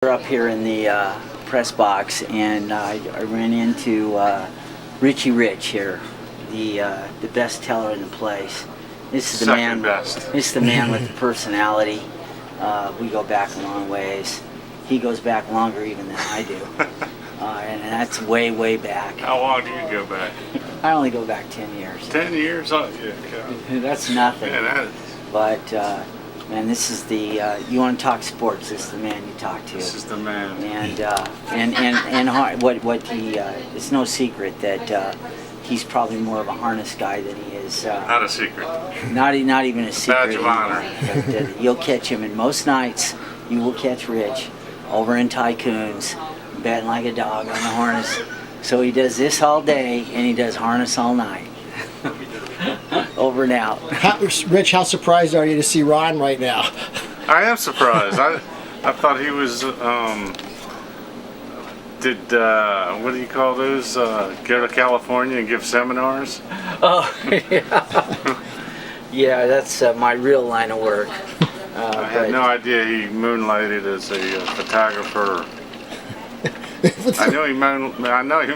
We're up here in the press box, and I ran into Richie Rich here, the best teller in the place. This is the Second man. best. This is the man with the personality. We go back a long ways. He goes back longer even than I do, and that's way, way back. How long do you go back? I only go back 10 years. 10 years? Oh, yeah. That's nothing. Man, that is, But man, this is the you want to talk sports. This is the man you talk to. this is the man. What he it's no secret that he's probably more of a harness guy than he is. Not a secret. Not even a secret. Badge of honor. But, you'll catch him, and most nights you will catch Rich over in Tycoons, betting like a dog on the harness. So he does this all day, and he does harness all night. Over and out. Rich, how surprised are you to see Ron right now? I am surprised. I thought he was, what do you call those? Go to California and give seminars? Oh, yeah. Yeah, that's my real line of work. I had no idea he moonlighted as a photographer. I know he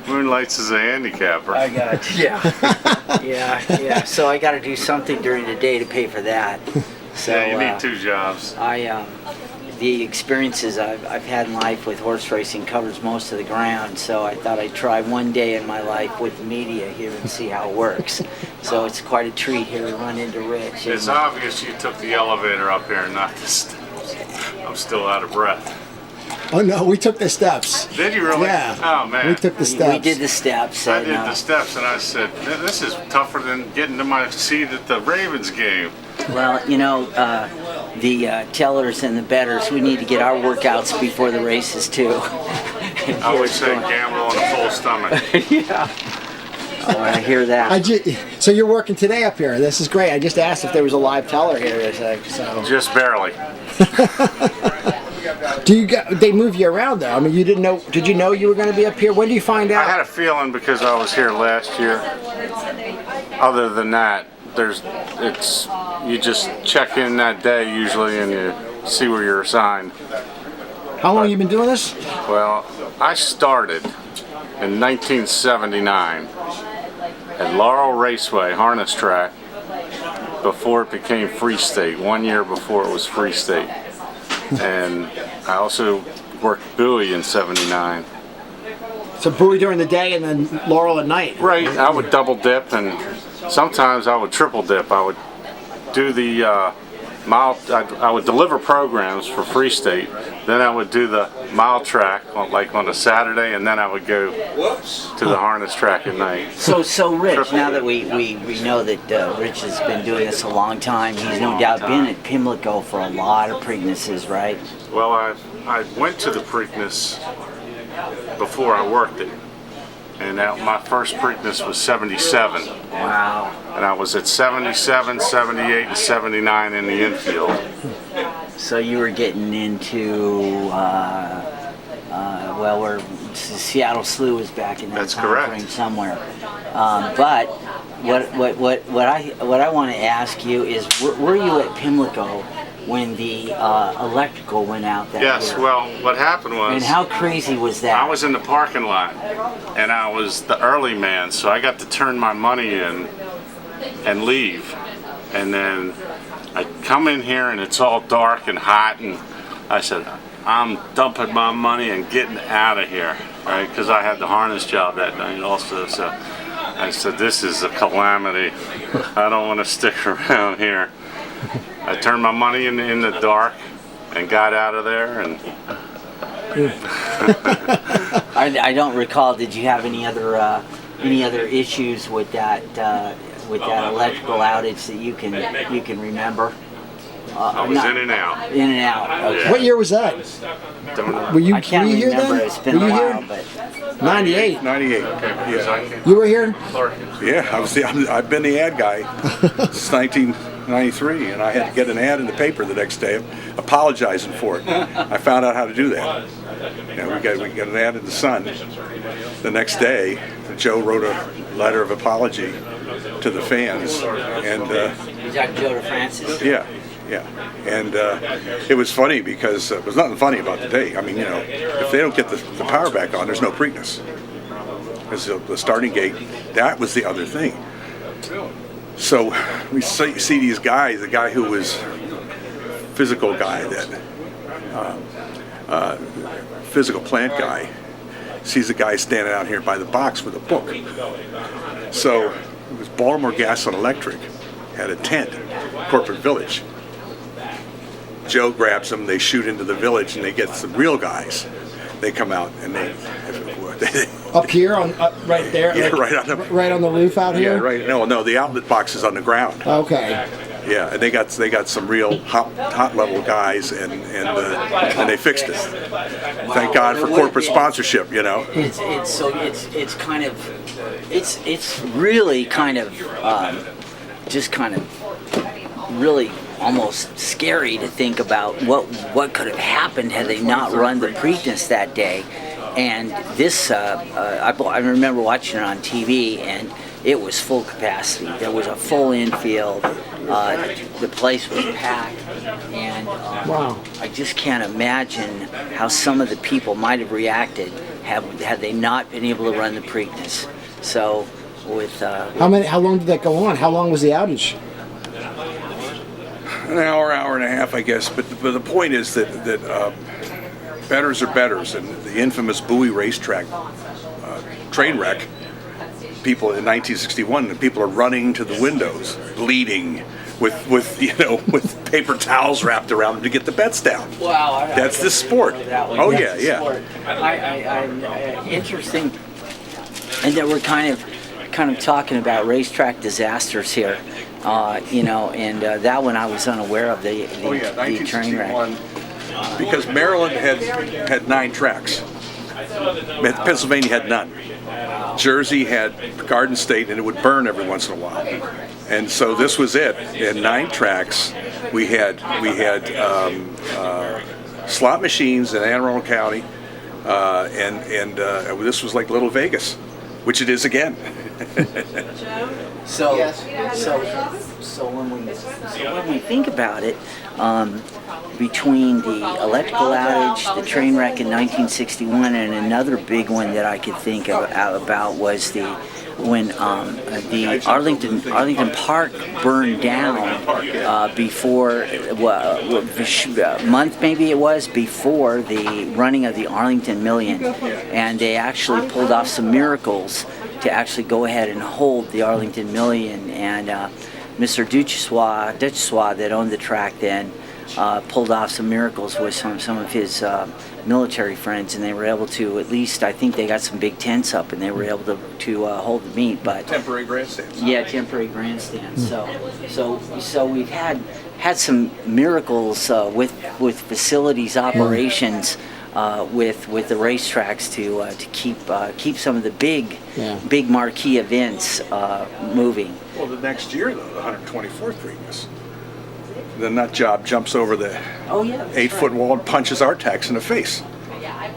moonlights as a handicapper. I got you. Yeah. So I got to do something during the day to pay for that. So Yeah, you need two jobs. The experiences I've had in life with horse racing covers most of the ground. So I thought I'd try one day in my life with the media here and see how it works. So it's quite a treat here to run into Rich. It's obvious you took the elevator up here and not the steps. I'm still out of breath. Oh no, we took the steps. Did you really? Yeah. Oh man. We took the steps. We did the steps. I did the steps, and I said, "This is tougher than getting to my seat at the Ravens game." Well, you know, the tellers and the bettors, we need to get our workouts before the races too. I always say gamble on a full stomach. Yeah. Oh, I hear that. So you're working today up here. This is great. I just asked if there was a live teller here. So. Just barely. They move you around though. I mean, you didn't know. Did you know you were going to be up here? When do you find I had out? a feeling because I was here last year. Other than that, you just check in that day usually, and you see where you're assigned. How long have you been doing this? Well, I started in 1979 at Laurel Raceway Harness Track before it became Free State. 1 year before it was Free State. And I also worked Bowie in '79. So Bowie during the day and then Laurel at night. Right, I would double dip, and sometimes I would triple dip. I would do the I would deliver programs for Free State. Then I would do the mile track on a Saturday, and then I would go to the harness track at night. So Rich, now that we know that Rich has been doing this a long time, he's no doubt been at Pimlico for a lot of Preaknesses, right? Well, I went to the Preakness before I worked it, and my first Preakness was '77. Wow. And I was at 77, 78, and 79 in the infield. So you were getting into, where Seattle Slew was back in that That's time correct. frame somewhere. But what I want to ask you is, were you at Pimlico when the electrical went out that Yes, year? well, what happened was... And how crazy was that? I was in the parking lot, and I was the early man, so I got to turn my money in and leave. And then I come in here, and it's all dark and hot, and I said, I'm dumping my money and getting out of here, right? Because I had the harness job that night also, so I said, this is a calamity. I don't want to stick around here. I turned my money in the dark and got out of there, and I don't recall. Did you have any other issues with that electrical outage that you can remember? I was in and out. In and out. Okay. Yeah. What year was that? Don't know. Were you I can't here remember. then? It's been Were a you while, here? but 98. 98. Yeah, You were here? yeah. I've been the ad guy since 1993, and I had to get an ad in the paper the next day, apologizing for it. I found out how to do that. You know, we got an ad in the Sun the next day. Joe wrote a letter of apology to the fans, and is that Joe DeFrancis? yeah. Yeah, and it was funny because there was nothing funny about the day. I mean, if they don't get the power back on, there's no Preakness. Because the starting gate, that was the other thing. So we see these guys, the guy who was physical guy, that physical plant guy, sees a guy standing out here by the box with a book. So it was Baltimore Gas and Electric had a tent, Corporate Village. Joe grabs them, they shoot into the village, and they get some real guys. They come out and they Up here on right there. Yeah, like, right on the roof out here. Yeah, right. No, the outlet box is on the ground. Okay. Yeah, and they got some real hot level guys, and they fixed it. Thank God for corporate sponsorship. It's kind of it's really kind of just kind of really almost scary to think about what could have happened had they not run the Preakness that day. And this, I remember watching it on TV, and it was full capacity. There was a full infield. The place was packed, and wow. I just can't imagine how some of the people might have reacted had they not been able to run the Preakness. So, with how long did that go on? How long was the outage? An hour and a half, I guess. But the point is that betters are betters, and the infamous Bowie racetrack train wreck. People in 1961, people are running to the windows, bleeding, with paper towels wrapped around them to get the bets down. wow, That's the sport. Oh yeah. Interesting. And then we're kind of talking about racetrack disasters here, and that one I was unaware of the train wreck. 1961. Because Maryland had 9 tracks. Pennsylvania had none. Jersey had Garden State, and it would burn every once in a while. And so this was it. In 9 tracks, we had slot machines in Anne Arundel County, and this was like Little Vegas, which it is again. So when we think about it, between the electrical outage, the train wreck in 1961, and another big one that I could think about was when the Arlington Park burned down before a month maybe it was before the running of the Arlington Million, and they actually pulled off some miracles to actually go ahead and hold the Arlington Million, and Mr. Duchessois that owned the track then pulled off some miracles with some of his military friends, and they were able to, at least I think they got some big tents up, and they were able to hold the meet. But temporary grandstands. Yeah, temporary grandstands. So we've had some miracles with facilities operations. With the racetracks to keep some of the big marquee events moving. Well, the next year though, the 124th Preakness, the nut job jumps over the 8-foot wall and punches Artax in the face.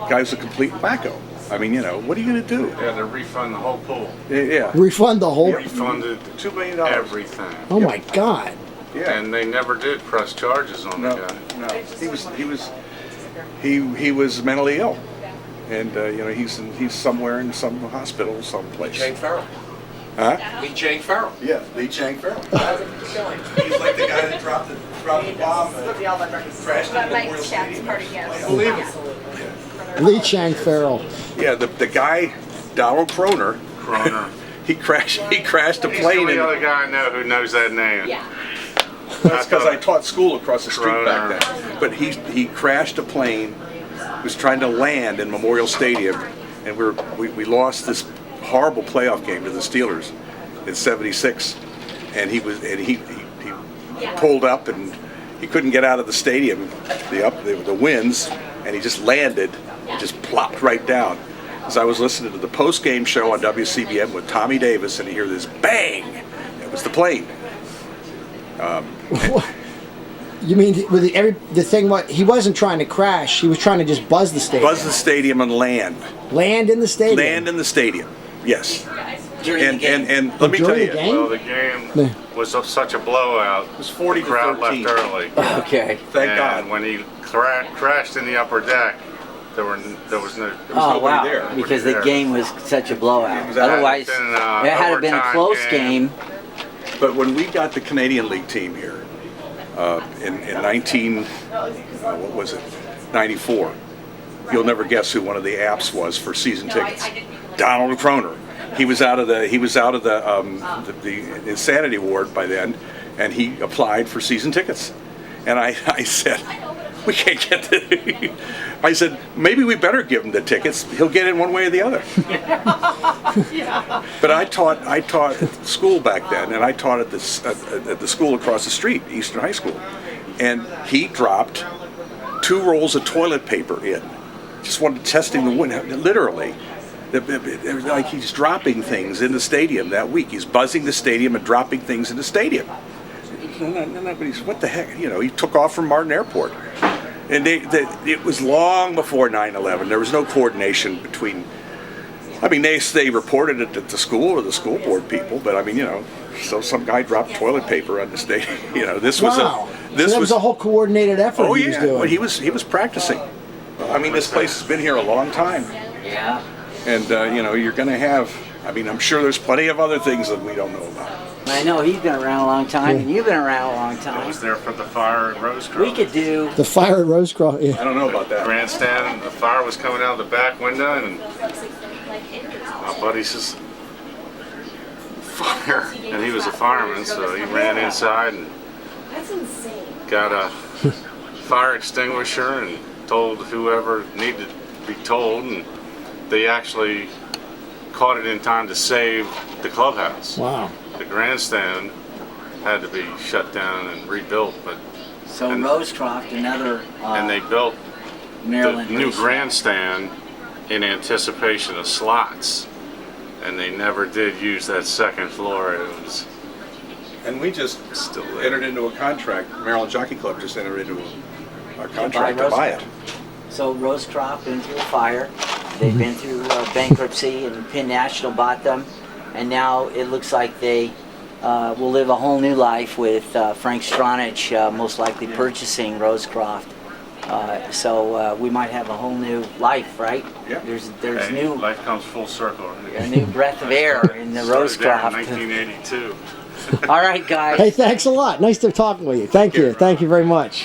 Guy's a complete wacko. I mean, what are you going to do? Yeah, they refund the whole pool. Yeah. Refund the whole. Refunded $2 million. everything. Oh my God. Yeah. And they never did press charges on the guy. No. He was mentally ill, and he's somewhere in some hospital, someplace. Jane Farrell. Huh? Lee Jane Farrell. Yeah, Lee Chang Farrell. He's like the guy that dropped the bomb and crashed into Memorial Stadium. Believe it. Lee Chang Farrell. Yeah, the guy, Donald Kroner. He crashed a He's plane. the only other guy I know who knows that name. Yeah. That's because I taught school across the street back then. But he crashed a plane. Was trying to land in Memorial Stadium, and we lost this horrible playoff game to the Steelers in '76. And he pulled up, and he couldn't get out of the stadium, the winds, and he just landed, just plopped right down. As I was listening to the post-game show on WCBM with Tommy Davis, and you hear this bang. It was the plane. You mean with the thing? What he wasn't trying to crash. He was trying to just buzz the stadium. Buzz the stadium and land. Land in the stadium. Land in the stadium. Yes. During the game. And let me tell During you, the game? Well, the game was such a blowout. It was 40 the to crowd 13. left early. Okay. thank and God. when he crashed in the upper deck, there was no. Oh nobody wow! there. Because the there. game was such a blowout. was out. Otherwise, It it had been, had been a overtime close game. game. But when we got the Canadian League team here in 19, what was it, 94, you'll never guess who one of the apps was for season tickets. Donald Croner. He was out of the insanity ward by then, and he applied for season tickets. And I said, we can't get the. I said, maybe we better give him the tickets. He'll get in one way or the other. But I taught at school back then, and I taught at the school across the street, Eastern High School, and he dropped 2 rolls of toilet paper in. Just wanted testing the wind, literally. It was like he's dropping things in the stadium that week. He's buzzing the stadium and dropping things in the stadium. Nobody's, what the heck? You know, he took off from Martin Airport. And it was long before 9/11. There was no coordination between. I mean, they reported it at the school or the school board people, but I mean, you know, so some guy dropped toilet paper on the stage. You know, this was Wow. this So that was a whole coordinated effort Oh he was yeah, doing. well, he was practicing. I mean, this place has been here a long time, Yeah. and you know, you're going to have. I mean, I'm sure there's plenty of other things that we don't know about. I know he's been around a long time, and you've been around a long I time. was there for the fire at Rosecroft. We could do. The fire at Rosecroft. Yeah. I don't know about that. Grandstand, the fire was coming out the back window, and my buddy says, fire. And he was a fireman, so he ran inside and That's insane. got a fire extinguisher and told whoever needed to be told, and they actually caught it in time to save the clubhouse. Wow. The grandstand had to be shut down and rebuilt, but So And- Rosecroft, another and they built the Maryland new racetrack. grandstand in anticipation of slots, and they never did use that second floor. It was And we just Still there. entered into a contract. Maryland Jockey Club just entered into a contract to buy it. So Rosecroft been through a fire. They've been through bankruptcy, and Penn National bought them, and now it looks like they will live a whole new life with Frank Stronach most likely purchasing Rosecroft. So we might have a whole new life, right? Yeah. There's hey, new life comes full circle. a new breath of air in the Started there in Rosecroft. 1982. All right, guys. Hey, thanks a lot. Nice to talking with you. Thank you. Thank you very much.